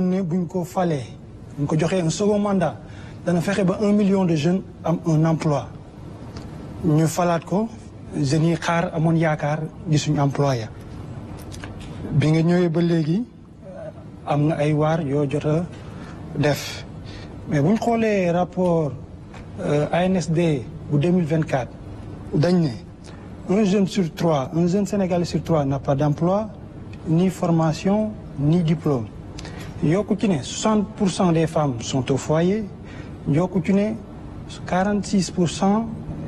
ne buñ ko falee buñ ko joxee un second mandat dana fexe ba 1 million de jeunes am un emploi ñu falaat ko jeunes yi xaar amoon yaakaar gisuñu emploi ya bi nga ñëwee ba léegi am na ay waar yoo jot a def mais buñ xoolee rapport ANSD bu 2024 dañ ne un jeune sur trois un jeune sénégalais sur trois n'a pas d'emploi ni formation ni diplôme yokku ci ne 60% des femmes sont au foyer yokku ci ne 46%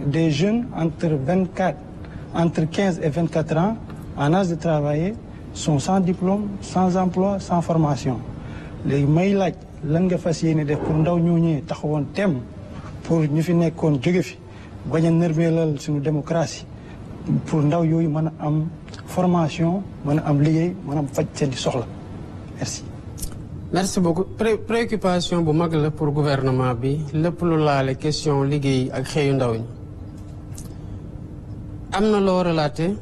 des jeunes entre 15 et 24 ans en âge de travailler sont sans diplôme sans emploi sans formation léegi may laaj lan nga fas yéene def pour ndaw ñooñee taxawoon tem pour ñu fi nekkoon jóge fi bañ a nërmeelal suñu démocratie pour ndaw yooyu mën a am formation mën a am liggéey mën a am faj seen di soxla merci. merci beaucoup préoccupation bu mag la pour gouvernement bi lépp lu laale question liggéey ak xëyu ndaw ñi am na loo relaté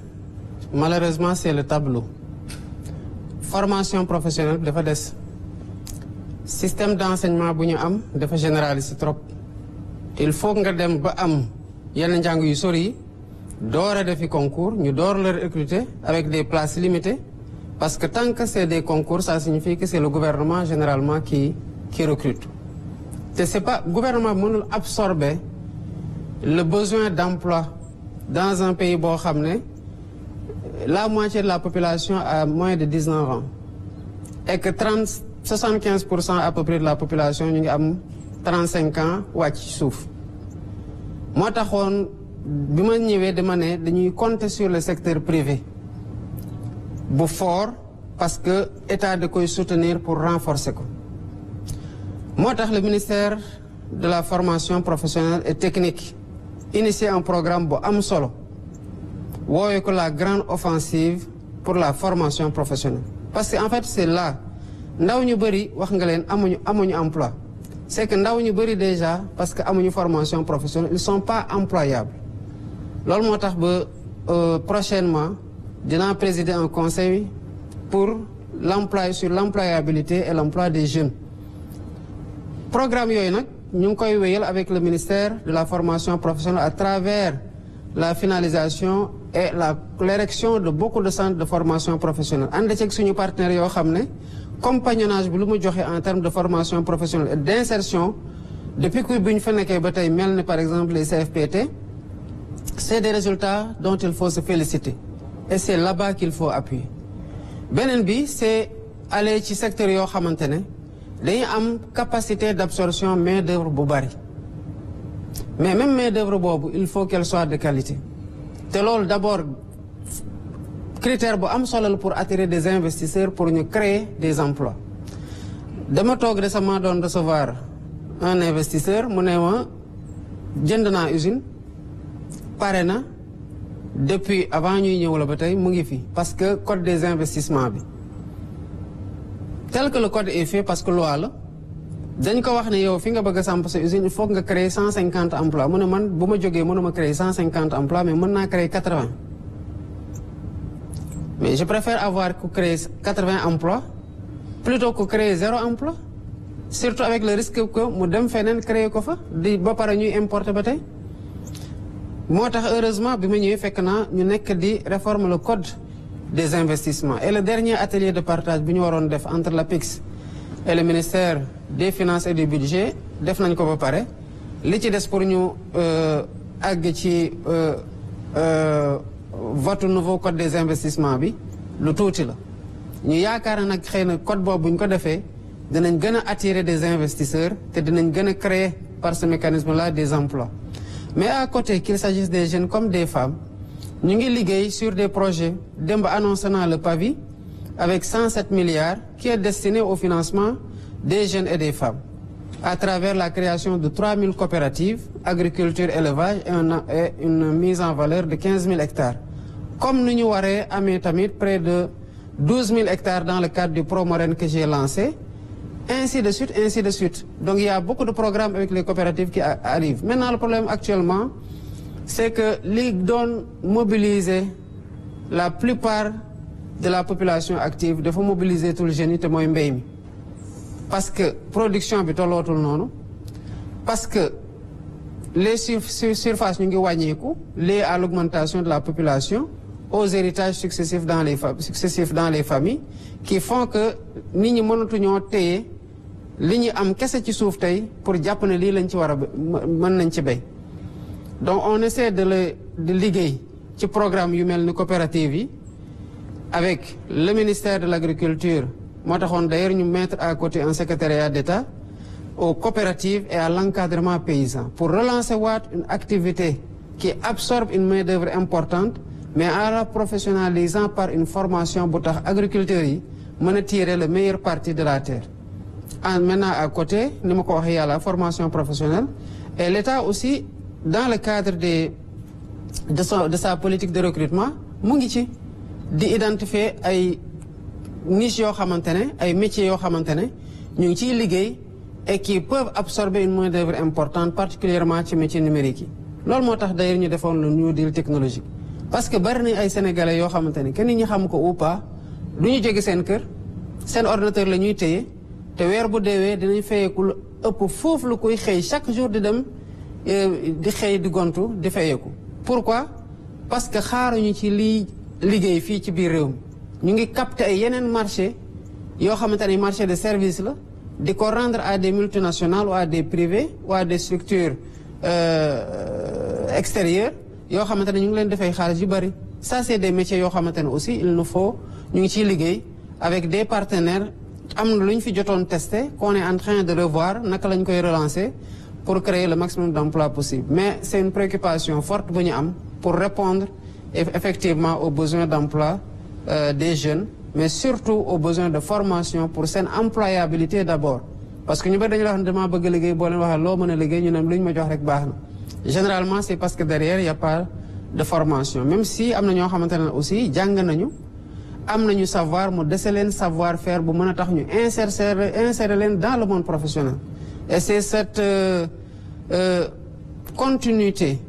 malheureusement c'est le tableau formation professionnelle dafa des système d'enseignement bu ñu am dafa généraliste trop il faut nga dem ba am yenn njàng yu sori yi door a defi concours ñu door la recruter avec des places limitées parce que tant que c'est des concours ça signifie que c'est le gouvernement généralement qui recrute te c'est pas gouvernement mënul absorber le besoin d'emploi dans un pays boo xam ne la moitié de la population a moins de 19 ans et que 75% à peu près de la population ñu ngi am 35 ans wàcc ci suuf moo taxoon bi ma ñëwee dama ne dañuy compter sur le secteur privé bu fort parce que état da koy soutenir pour renforcer ko moo tax le ministère de la formation professionnelle et technique initié un programme bu am solo woowee ko la grande offensive pour la formation professionnelle parce que en fait c'est là ndaw ñu bëri wax nga leen amuñu emploi c'est que ndaw ñu bëri déjà parce que amuñu formation professionnelle ils sont pas employables loolu moo tax ba prochainement dinaa présider un conseil pour sur l'employabilité et l'emploi des jeunes programme yooyu nag ñu ngi koy wéyal avec le ministère de la formation professionnelle à travers la finalisation et l'érection de beaucoup de centres de formation professionnelle ànd ceeg suñu partenaires yoo xam ne compagnonnage bi lu mu joxe en termes de formation professionnelle et d'insertion depuis que bu ñu fa nekkee ba tey mel ni par exemple les CFPT c'est des résultats dont il faut se féliciter et c'est là-bas qu'il faut appuyer beneen bi c'est aller ci secteur yoo xamante ne dañuy am capacité d'absorption main-d'œuvre bu bari mais même main-d'œuvre boobu il faut qu'elle soit de qualité te loolu d'abord critère bu am solo la pour attirer des investisseurs pour ñu créer des emplois dama toog récemment doon recevoir un investisseur mu ne ma jënd naa usine pare na depuis avant ñuy ñëw la ba tey mu ngi fi parce que code des investissements bi tel que le code est fait parce que loi la dañ ko wax ne yow fi nga bëgg a samp sa usine il faut que nga créer 150 emplois mu ne man bu ma jógee mënuma créer 150 emplois mais mën naa créer 80 mais je préfère avoir que créer 80 emplois plutôt que créer 0 emploi surtout avec le risque que mu dem feneen créer ko fa di ba pare ñuy importer ba tey moo tax heureusement bi ma ñëwee fekk naa ñu nekk di réformer le code des investissements et le dernier atelier de partage bi ñu waroon def entre l'APIX et le ministère des finances et du budget def nañ ko ba pare li ci des pour ñu àgg ci vote nouveau code des investissements bi lu tuuti la ñu yaakaar nag xëy na code boobu bu ñu ko defee dinañ gën a attirer des investisseurs te dinañ gën a créer par ce mécanisme-là des emplois mais à côté qu'il s'agisse des jeunes comme des femmes ñu ngi liggéey sur des projets démb annoncé naa le PAVI avec 107 milliards qui est destiné au financement des jeunes et des femmes à travers la création de 3000 coopératives agriculture élevage et une mise en valeur de 15 000 hectares comme ni ñu waree amee tamit près de 12 000 hectares dans le cadre du Promorène que j'ai lancé ainsi de suite donc il y a beaucoup de programmes avec les coopératives qui arrivent maintenant le problème actuellement c'est que li doon mobiliser la plupart de la population active dafa mobiliser tout le jeunes yi te mooy mbéy mi parce que production bi tollootul noonu parce que les surfaces ñu ngi wàññeeku liées à l'augmentation de la population, aux héritages successifs dans les familles qui font que nit ñi mënatuñoo téye li ñu am kese ci suuf tey pour jàpp ne lii lañ ci war a mën nañ ci béy. Donc on essaie de liggéey ci programme yu mel ni coopérative yi avec le ministère de l'Agriculture moo taxoon d'ailleurs ñu mettre à côté un secrétariat d'État aux coopératives et à l'encadrement paysan pour relancer une activité qui absorbe une main-d'œuvre importante mais en la professionnalisant par une formation bu tax agriculteurs yi mën a tirer le meilleur parti de la terre. Maintenant à côté ni ma ko waxee yàlla formation professionnelle et l'État aussi dans le cadre de sa politique de recrutement mu ngi ci di identifier ay niches yoo xamante ne ay métiers yoo xamante ne ñu ngi ciy liggéey et qui peuvent absorber une main-d'œuvre importante particulièrement ci métier numérique yi. loolu moo tax d'ailleurs ñu defoon le New Deal technologique parce que bari nañ ay sénégalais yoo xamante ne kenn ñi xam ko ou pas du ñu jóge seen kër seen ordinateur la ñuy téye te weer bu deewee dinañ fayeeku lu ëpp foofu lu koy xëy chaque jour di dem di xëy di gontu di fayeeku. Pourquoi? Parce que xaaruñu ci liy liggéey fii ci biir réew mi ñu ngi capter ay yeneen marché yoo xamante ne marché de service la di ko rendre à des multinationales ou à des privés ou à des structures extérieures yoo xamante ne ñu ngi leen defay xaalis yu bari. Ça c'est des métiers yoo xamante ne aussi il nous faut ñu ngi ciy liggéey avec des partenaires am na lu ñu fi jotoon testé qu'on est en train de revoir naka lañ koy relancer pour créer le maximum d'emplois possible. Mais c'est une préoccupation forte bu ñu am pour répondre effectivement aux besoins d'emploi des jeunes mais surtout aux besoins de formation pour seen employabilité d'abord parce que ñu bari dañu la wax ne damaa bëgg a liggéey boo leen waxee loo mën a liggéey ñu ne lu ñu ma jox rek baax na généralement c'est parce que derrière il y a pas de formation même si am na ñoo xamante ne aussi jàng nañu am nañu savoir mu dese leen savoir faire bu mën a tax ñu insérer leen dans le monde professionnel et c'est cette continuité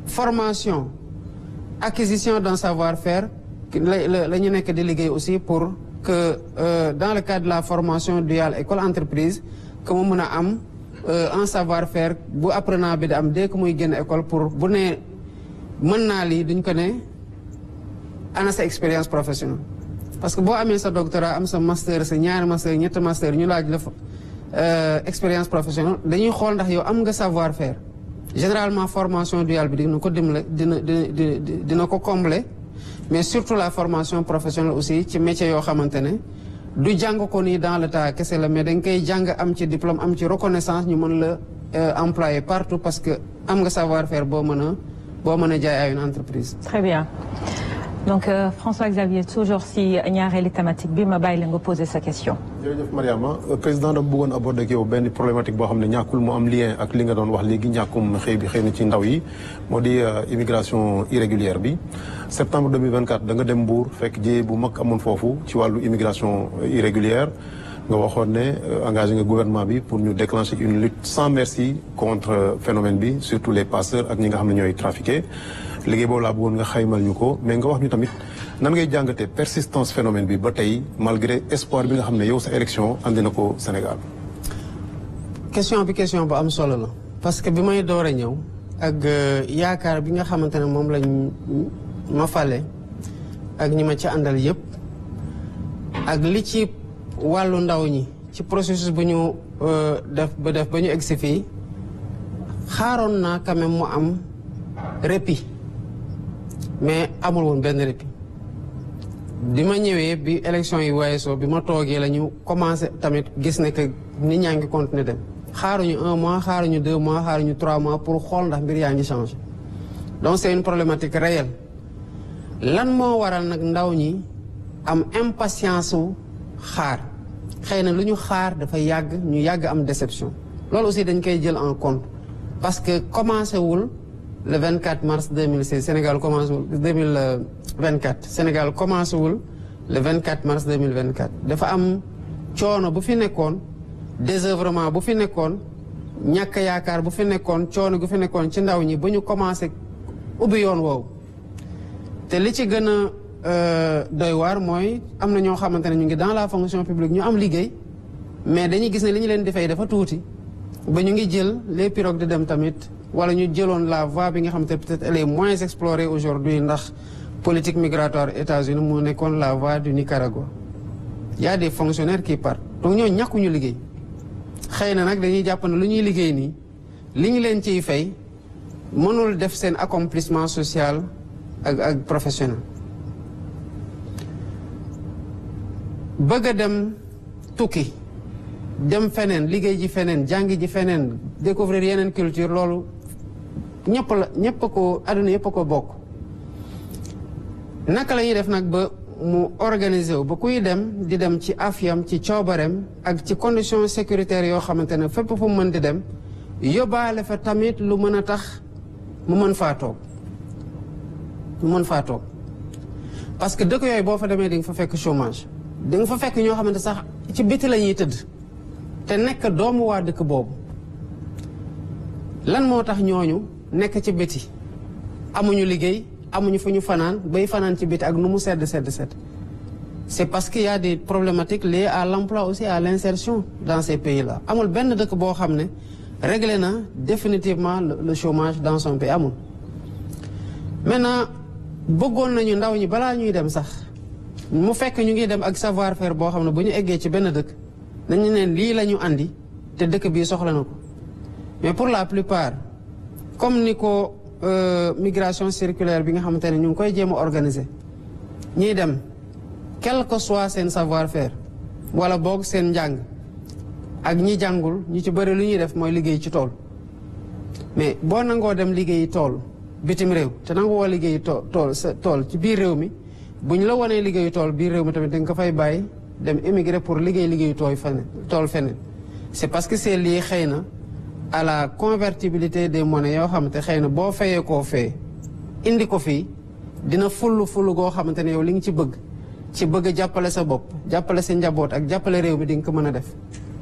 formation acquisition d'un savoir-faire la ñu nekk di liggéey aussi pour que dans le cadre de la formation duale école entreprise que mu mën a am un savoir-faire bu apprenant bi di am dès que muy génn école pour bu ne mën naa lii duñ ko ne ana sa expérience professionnelle parce que boo amee sa doctorat am sa master sa ñaari master ñetti master ñu laaj la expérience professionnelle dañuy xool ndax yow am nga savoir-faire généralement formation duale bi dina ko dimbale dina ko combler mais surtout la formation professionnelle aussi ci métier yoo xamante ne du jàng ko nii dans le tas kese la mais dañ koy jàng am ci diplôme am ci reconnaissance ñu mën la employer partout parce que am nga savoir-faire boo mën a jaay à une entreprise. Très bien. Donc François-Xavier toujours si ñaareelu thématique bi ma bàyyi la nga poser sa question. jërëjëf Mariama président dama bëggoon aborder ak yow benn problématique boo xam ne ñàkkul mu am lien ak li nga doon wax léegi ñàkkum xëy bi xëy na ci ndaw yi moo di immigration irrégulière bi. septembre 2024 da nga dem Mbour fekk jiyee bu mag amoon foofu ci wàllu immigration irrégulière nga waxoon ne engagé nga gouvernement bi pour ñu déclencher une lutte sans merci contre phénomène bi surtout les passeurs ak ñi nga xam ne ñooy trafiqués. liggéey boobu laa bëggoon nga xaymal ñu ko mais nga wax ñu tamit nan ngay jàngatee persistance phénomène bi ba tey malgré espoir bi nga xam ne yow sa élection andi na ko Sénégal. question bu am solo la parce que bi may door a ñëw ak yaakaar bi nga xamante ne moom lañ ma fale ak ñi ma ci àndal yépp ak li ci wàllu ndaw ñi ci processus bu ñu def ba ñu egsi fii xaaroon naa quand même mu am répit. mais amul woon benn répit bi ma ñëwee bi élection yi weesoo bi ma toogee la ñu commencé tamit gis ne que nit ñaa ngi continuer dem xaaruñu 1 mois xaaruñu 2 mois xaaruñu 3 mois pour xool ndax mbir yaa ngi changé donc c'est une problématique réelle lan moo waral nag ndaw ñi am impatience wu xaar xëy na lu ñu xaar dafa yàgg ñu yàgg am déception loolu aussi dañ koy jël en compte parce que commencé wul le 24 mars 2016 Sénégal commencé wul 2024 Sénégal commencé wul le 24 mars 2024 dafa am coono bu fi nekkoon désœuvrement bu fi nekkoon ñàkk yaakaar bu fi nekkoon coono gu fi nekkoon ci ndaw ñi ba ñu commencé ubbi yoon woowu te li ci gën a doy waar mooy am na ñoo xamante ne ñu ngi dans la fonction publique ñu am liggéey mais dañuy gis ne li ñu leen di fay dafa tuuti ba ñu ngi jël les pirogues di dem tamit wala ñu jëloon la voie bi nga xam te peut-être elle est moins explorée aujourd'hui ndax politique migratoire États-Unis mu nekkoon la voie du Nicaragua. Il y a des fonctionnaires qui partent donc ñoo ñàkkuñu liggéey xëy na nag dañuy jàpp ne lu ñuy liggéey nii li ñu leen ciy fay mënul def seen accomplissement social ak professionnel. bëgg a dem tukki dem feneen liggéey ji feneen jàngi ji feneen découvrir yeneen culture loolu ñëpp a ko àdduna yëpp a ko bokk. naka la ñuy def nag ba mu organiser wu ba kuy dem di dem ci afiyam ci coobareem ak ci conditions sécuritaires yoo xamante ne fépp fu mën di dem yóbbaale fa tamit lu mën a tax mu mën faa toog parce que dëkk yooyu boo fa demee di nga fa fekk chômage di nga fa fekk ñoo xamante sax ci biti la ñuy tëdd te nekk doomu waa dëkk boobu lan moo tax ñooñu nekk ci biti amuñu liggéey amuñu fu ñu fanaan bay fanaan ci biti ak nu mu sedd c'est parce qu'il y a des problématiques liées à l'emploi aussi à l'insertion dans ces pays-là amul benn dëkk boo xam ne réglé na définitivement le chômage dans son pays amul. Maintenant bëggoon nañu ndaw ñi balaa ñuy dem sax mu fekk ñu ngi dem ak savoir-faire boo xam ne bu ñu eggee ci benn dëkk dañu ne lii la ñu andi te dëkk bii soxla na ko mais pour la plupart comme ni ko migration circulaire bi nga xamante ne ñu ngi koy jéem a organiser ñiy dem quel que soit seen savoir-faire wala boog seen njàng ak ñi jàngul ñu ci bëri lu ñuy def mooy liggéey ci tool mais boo nangoo dem liggéeyi tool bitim réew te nangoo liggéeyi tool ci biir réew mi bu ñu la wanee liggéeyu tool biir réew mi tamit da nga ko fay bàyyi dem émigrer pour liggéeyu tool feneen c'est parce que c'est lié xëy na à la convertibilité des monnaies yoo xamante xëy na boo fayee koo fee indi ko fii dina fullu goo xamante ne yow li nga ci bëgg a jàppale sa bopp jàppale sa njaboot ak jàppale réew mi di nga ko mën a def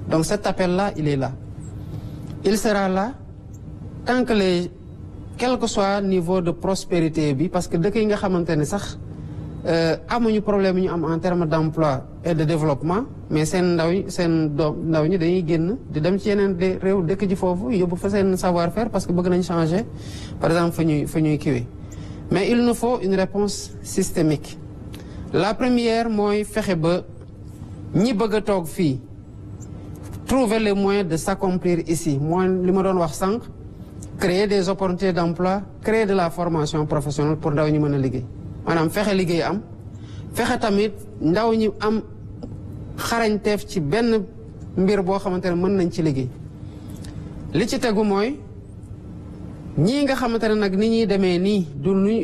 donc cet appel là il est là il sera là tant que quel que soit niveau de prospérité bi parce que dëkk yi nga xamante ne sax amuñu problème ñu am en termes d'emploi et de développement mais seen ndaw ñi dañuy génn di dem ci yeneen réew dëkk ji foofu yóbbu fa seen savoir-faire parce que bëgg nañ changer par exemple fa ñuy kiwi mais il nous faut une réponse systémique la première mooy fexe ba ñi bëgg a toog fii trouver les moyens de s'accomplir ici mooy li ma doon wax sànq créer des opportunités d'emploi créer de la formation professionnelle pour ndaw ñi mën a liggéey maanaam fexe liggéey am fexe tamit ndaw ñi am xarañteef ci benn mbir boo xamante ne mën nañ ci liggéey li ci tegu mooy ñii nga xamante ne nag ni ñuy demee nii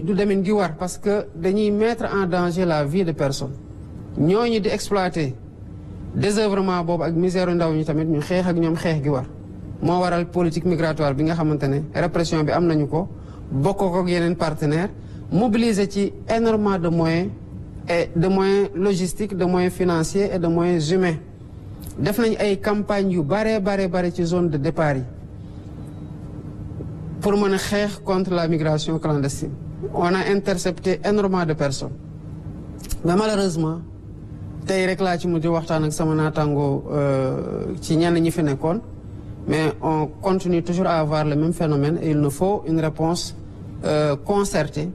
du demin gi war parce que dañuy mettre en danger la vie de personnes ñooñu di exploiter désœuvrement boobu ak misère ndaw ñi tamit ñu xeex ak ñoom xeex gi war moo waral politique migratoire bi nga xamante ne répression bi am nañu ko bokk ko ak yeneen partenaires mobiliser ci énormément de moyens et de moyens logistiques de moyens financiers et de moyens humains def nañ ay campagnes yu bare ci zone de départ yi pour mën a xeex contre la migration clandestine on a intercepté énormément de personnes mais malheureusement tey rek laa ci mujj waxtaan ak sama naataango ci ñenn ñi fi nekkoon mais on continue toujours à avoir le même phénomène et il nous faut une réponse concertée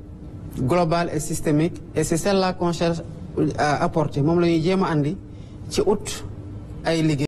globale et systémique et c'est celle-là qu'on cherche à apporter moom la ñuy jéem a andi ci ut ay liggéey